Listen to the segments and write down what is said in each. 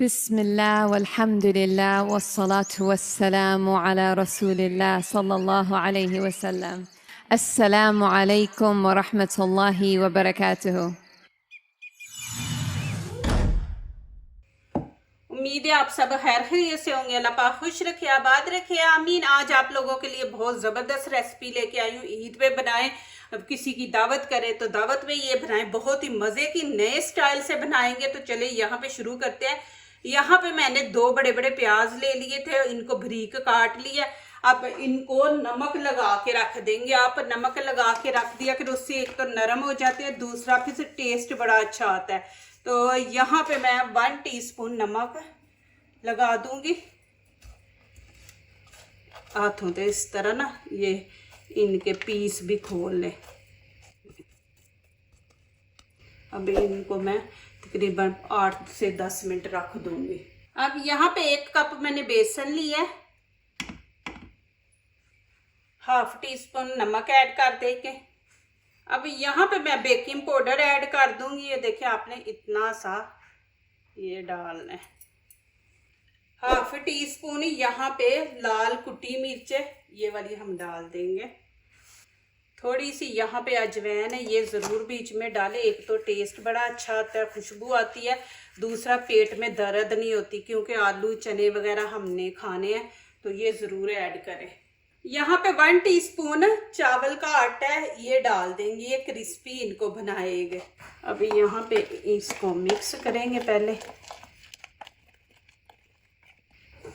बिस्मिल्लाह वल्हम्दुलिल्लाह वस्सलातु वस्सलामु अला रसूलिल्लाह सल्लल्लाहु अलैहि वसल्लम। अस्सलामु अलैकुम व रहमतुल्लाहि व बरकातुहू। उम्मीद है आप सब खैर खैरियत से होंगे। अल्लाह पाक खुश रखे, आबाद रखे, आमीन। आज आप लोगों के लिए बहुत ज़बरदस्त रेसिपी लेके आई हूँ। ईद पे बनाएं, अब किसी की दावत करें तो दावत में ये बनाएं, बहुत ही मज़े की नए स्टाइल से बनाएंगे। तो चलिए यहाँ पे शुरू करते हैं। यहाँ पे मैंने 2 बड़े बड़े प्याज ले लिए थे, इनको बारीक काट लिया। अब इनको नमक लगा के रख देंगे। आप नमक लगा के रख दिया फिर उससे एक तो नरम हो जाते हैं, दूसरा फिर से टेस्ट बड़ा अच्छा आता है। तो यहाँ पे मैं 1 टीस्पून नमक लगा दूंगी हाथों से इस तरह ना, ये इनके पीस भी खोल ले। अब इनको मैं तकरीबन 8 से 10 मिनट रख दूंगी। अब यहाँ पे 1 कप मैंने बेसन लिया है, ½ टीस्पून नमक ऐड कर देंगे। अब यहाँ पे मैं बेकिंग पाउडर ऐड कर दूंगी। ये देखिए आपने इतना सा ये डालना है। ½ टीस्पून यहाँ पे लाल कुटी मिर्च, ये वाली हम डाल देंगे। थोड़ी सी यहाँ पे अजवाइन है, ये ज़रूर बीच में डालें। एक तो टेस्ट बड़ा अच्छा आता है, खुशबू आती है, दूसरा पेट में दर्द नहीं होती, क्योंकि आलू चने वगैरह हमने खाने हैं, तो ये ज़रूर ऐड करें। यहाँ पे 1 टीस्पून चावल का आटा है, ये डाल देंगे, ये क्रिस्पी इनको बनाएंगे। अब यहाँ पे इसको मिक्स करेंगे पहले।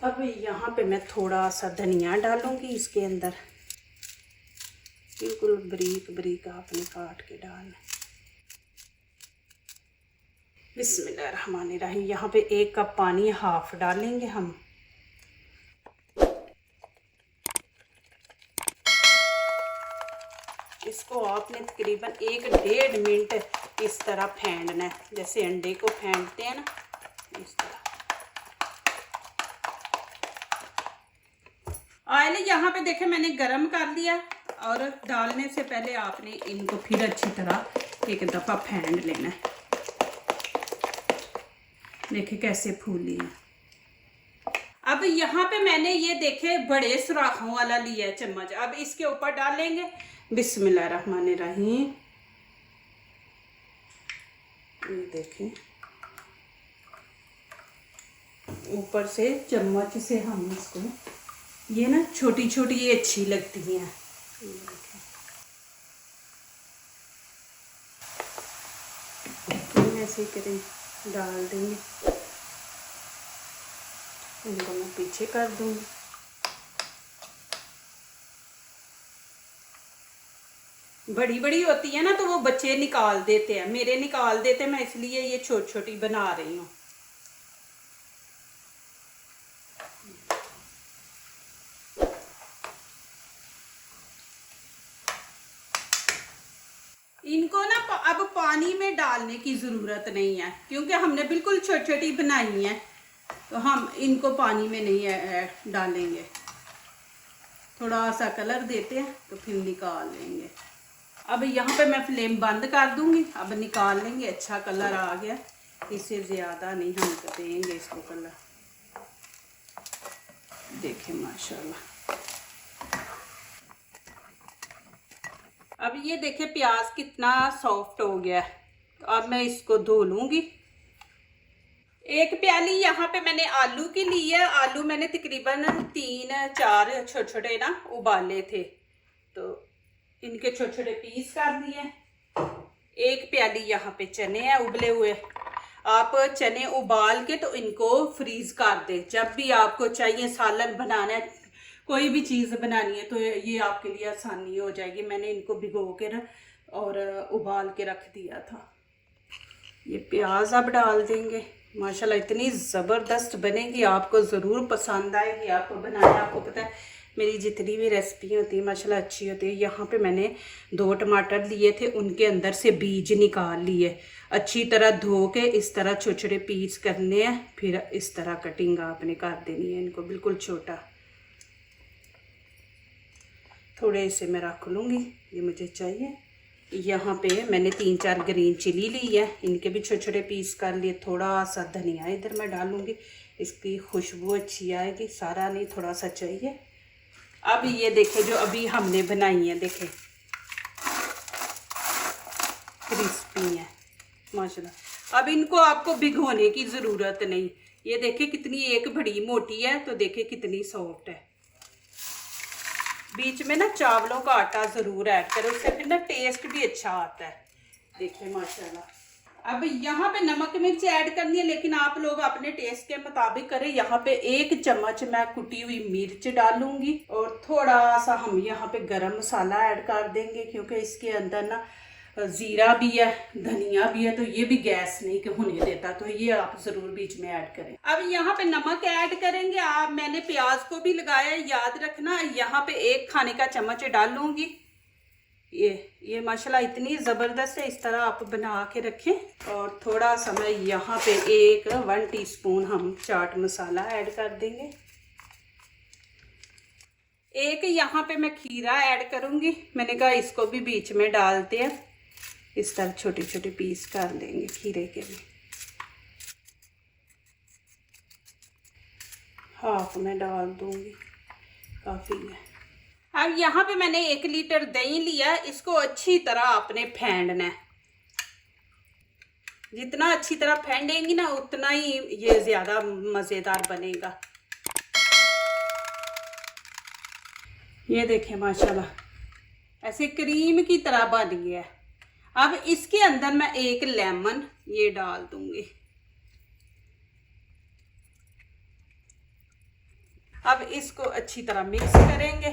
अब यहाँ पे मैं थोड़ा सा धनिया डालूंगी इसके अंदर, बिल्कुल बारीक बारीक आपने काट के डालना। बिस्मिल्लाहिर्रहमानिर्रहीम। यहाँ पे 1 कप पानी ½ डालेंगे हम। इसको आपने तकरीबन 1-1.5 मिनट इस तरह फेंटना है, जैसे अंडे को फेंटते हैं ना, इस तरह। ऑयल यहाँ पे देखे मैंने गरम कर दिया, और डालने से पहले आपने इनको फिर अच्छी तरह एक दफ़ा फेंट लेना है। देखिए कैसे फूली है। अब यहाँ पे मैंने ये देखे बड़े सुराखों वाला लिया है चम्मच, अब इसके ऊपर डालेंगे। बिस्मिल्लाहिर्रहमानिर्रहीम। ये देखें, ऊपर से चम्मच से हम इसको, ये ना छोटी छोटी ये अच्छी लगती हैं, ऐसे करें डाल देंगे। इनको मैं पीछे कर दूंगी। बड़ी बड़ी होती है ना तो वो बच्चे निकाल देते हैं, मेरे निकाल देते हैं, मैं इसलिए ये छोटी छोटी बना रही हूँ। इनको ना अब पानी में डालने की ज़रूरत नहीं है, क्योंकि हमने बिल्कुल छोटी छोटी बनाई है, तो हम इनको पानी में नहीं डालेंगे। थोड़ा सा कलर देते हैं तो फिर निकाल लेंगे। अब यहाँ पे मैं फ्लेम बंद कर दूंगी। अब निकाल लेंगे। अच्छा कलर आ गया, इससे ज़्यादा नहीं हम देंगे इसको कलर। देखें माशाल्लाह। अब ये देखें प्याज कितना सॉफ्ट हो गया है। तो अब मैं इसको धो लूँगी। 1 प्याली यहाँ पे मैंने आलू की ली है। आलू मैंने तकरीबन 3-4 छोटे छोटे ना उबाले थे, तो इनके छोटे छोटे पीस कर दिए। 1 प्याली यहाँ पे चने हैं उबले हुए। आप चने उबाल के तो इनको फ्रीज कर दें। जब भी आपको चाहिए सालन बनाना है, कोई भी चीज़ बनानी है, तो ये आपके लिए आसानी हो जाएगी। मैंने इनको भिगो के और उबाल के रख दिया था। ये प्याज अब डाल देंगे। माशाल्लाह इतनी ज़बरदस्त बनेगी, आपको ज़रूर पसंद आएगी। आपको बनाना, आपको पता है मेरी जितनी भी रेसिपी होती है माशाल्लाह अच्छी होती है। यहाँ पे मैंने 2 टमाटर लिए थे, उनके अंदर से बीज निकाल लिए। अच्छी तरह धो के इस तरह छोटे छोटे पीस करने हैं, फिर इस तरह कटिंग आपने कर देनी है इनको, बिल्कुल छोटा। थोड़े से मैं रख लूँगी, ये मुझे चाहिए। यहाँ पे मैंने 3-4 ग्रीन चिली ली है, इनके भी छोटे छोटे पीस कर लिए। थोड़ा सा धनिया इधर मैं डालूँगी, इसकी खुशबू अच्छी आएगी। सारा नहीं, थोड़ा सा चाहिए। अब ये देखें जो अभी हमने बनाई है, देखें क्रिस्पी है माशाल्लाह। अब इनको आपको भिगोने की ज़रूरत नहीं। ये देखें कितनी एक बड़ी मोटी है, तो देखें कितनी सॉफ्ट है। बीच में ना चावलों का आटा ज़रूर ऐड करें, उससे फिर ना टेस्ट भी अच्छा आता है। देखिए माशाल्लाह। अब यहाँ पे नमक मिर्च ऐड करनी है, लेकिन आप लोग अपने टेस्ट के मुताबिक करें। यहाँ पे 1 चम्मच मैं कुटी हुई मिर्च डालूंगी और थोड़ा सा हम यहाँ पे गरम मसाला ऐड कर देंगे, क्योंकि इसके अंदर ना ज़ीरा भी है, धनिया भी है, तो ये भी गैस नहीं होने देता, तो ये आप ज़रूर बीच में ऐड करें। अब यहाँ पे नमक ऐड करेंगे आप। मैंने प्याज को भी लगाया है, याद रखना। यहाँ पे 1 खाने का चम्मच डालूंगी। ये माशाल्लाह इतनी ज़बरदस्त है, इस तरह आप बना के रखें। और थोड़ा सा मैं यहाँ पे 1 टीस्पून हम चाट मसाला ऐड कर देंगे। 1 यहाँ पे मैं खीरा ऐड करूँगी। मैंने कहा इसको भी बीच में डालते हैं। इस तरह छोटे छोटे पीस कर देंगे खीरे के भी। हाफ में डाल दूँगी, काफ़ी है। अब यहाँ पे मैंने 1 लीटर दही लिया, इसको अच्छी तरह आपने फेंटना है। जितना अच्छी तरह फेंटेंगी ना, उतना ही ये ज़्यादा मज़ेदार बनेगा। ये देखें माशाल्लाह ऐसे क्रीम की तरह बन गया है। अब इसके अंदर मैं 1 लेमन ये डाल दूंगी। अब इसको अच्छी तरह मिक्स करेंगे।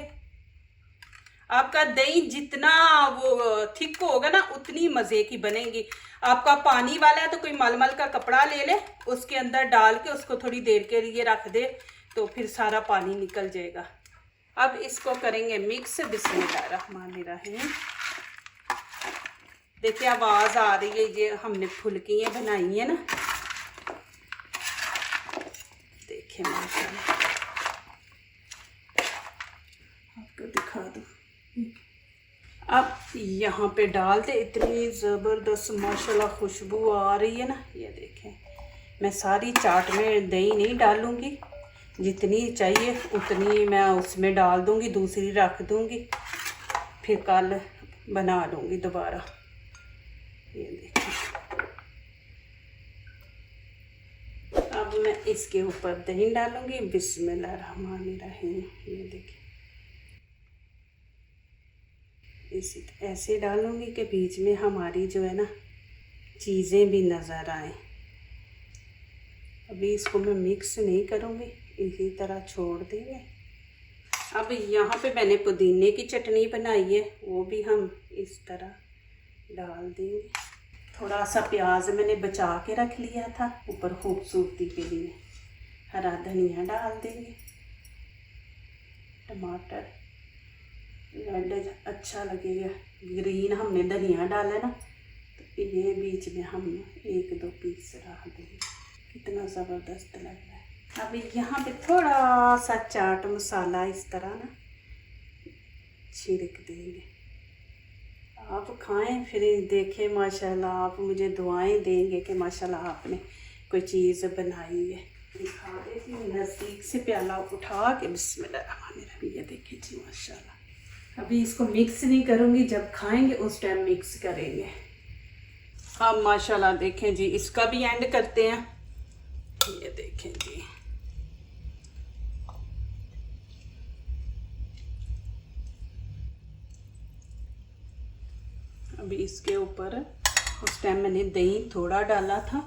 आपका दही जितना वो थिक होगा ना, उतनी मज़े की बनेगी। आपका पानी वाला है तो कोई मलमल का कपड़ा ले ले, उसके अंदर डाल के उसको थोड़ी देर के लिए रख दे, तो फिर सारा पानी निकल जाएगा। अब इसको करेंगे मिक्स। बिस्मिल्लाहिर्रहमानिर्रहीम। देखिए आवाज़ आ रही है, ये हमने फुल्कियाँ बनाई है ना। देखिए माशाल्लाह, आपको दिखा दूँ। अब यहाँ पे डालते, इतनी ज़बरदस्त माशाल्लाह खुशबू आ रही है ना। ये देखें, मैं सारी चाट में दही नहीं डालूँगी, जितनी चाहिए उतनी मैं उसमें डाल दूँगी, दूसरी रख दूँगी, फिर कल बना लूँगी दोबारा। ये देखिए, अब मैं इसके ऊपर दही डालूँगी। बिस्मिल्लाहिर्रहमानिर्रहीम। ये देखिए, इसी ऐसे डालूँगी कि बीच में हमारी जो है ना चीज़ें भी नज़र आए। अभी इसको मैं मिक्स नहीं करूँगी, इसी तरह छोड़ देंगे। अब यहाँ पे मैंने पुदीने की चटनी बनाई है, वो भी हम इस तरह डाल देंगे। थोड़ा सा प्याज मैंने बचा के रख लिया था ऊपर खूबसूरती के लिए। हरा धनिया डाल देंगे, टमाटर रेड अच्छा लगेगा। ग्रीन हमने धनिया डाला ना, तो ये बीच में हम 1-2 पीस रख देंगे। कितना ज़बरदस्त लग रहा है। अब यहाँ पे थोड़ा सा चाट मसाला इस तरह ना छिड़क देंगे। आप खाएं फिर देखें माशाल्लाह, आप मुझे दुआएं देंगे कि माशाल्लाह आपने कोई चीज़ बनाई है। दिखा देती हूँ नज़दीक से, प्याला उठा के। बिस्मिल्लाहिर्रहमानिर्रहीम। ये देखिए जी माशाल्लाह। अभी इसको मिक्स नहीं करूँगी, जब खाएंगे उस टाइम मिक्स करेंगे। अब माशाल्लाह देखें जी, इसका भी एंड करते हैं। ये देखें जी, अभी इसके ऊपर उस टाइम मैंने दही थोड़ा डाला था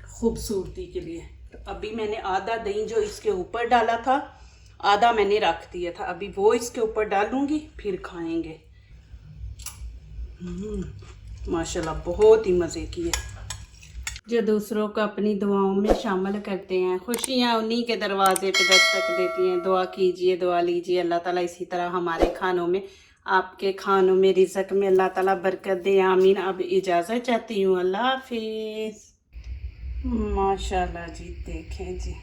खूबसूरती के लिए, तो अभी मैंने आधा दही जो इसके ऊपर डाला था, आधा मैंने रख दिया था। अभी वो इसके ऊपर डालूंगी, फिर खाएंगे। माशाल्लाह बहुत ही मज़े की है। जो दूसरों को अपनी दुआओं में शामिल करते हैं, खुशियाँ उन्हीं के दरवाजे पे दस्तक देती हैं। दुआ कीजिए, दुआ लीजिए, अल्लाह ताला इसी तरह हमारे खानों में, आपके खानों में, रिज़्क़ में अल्लाह ताला बरकत दे। आमीन। अब इजाज़त चाहती हूँ, अल्लाह हाफिज़। माशाल्लाह जी, देखें जी।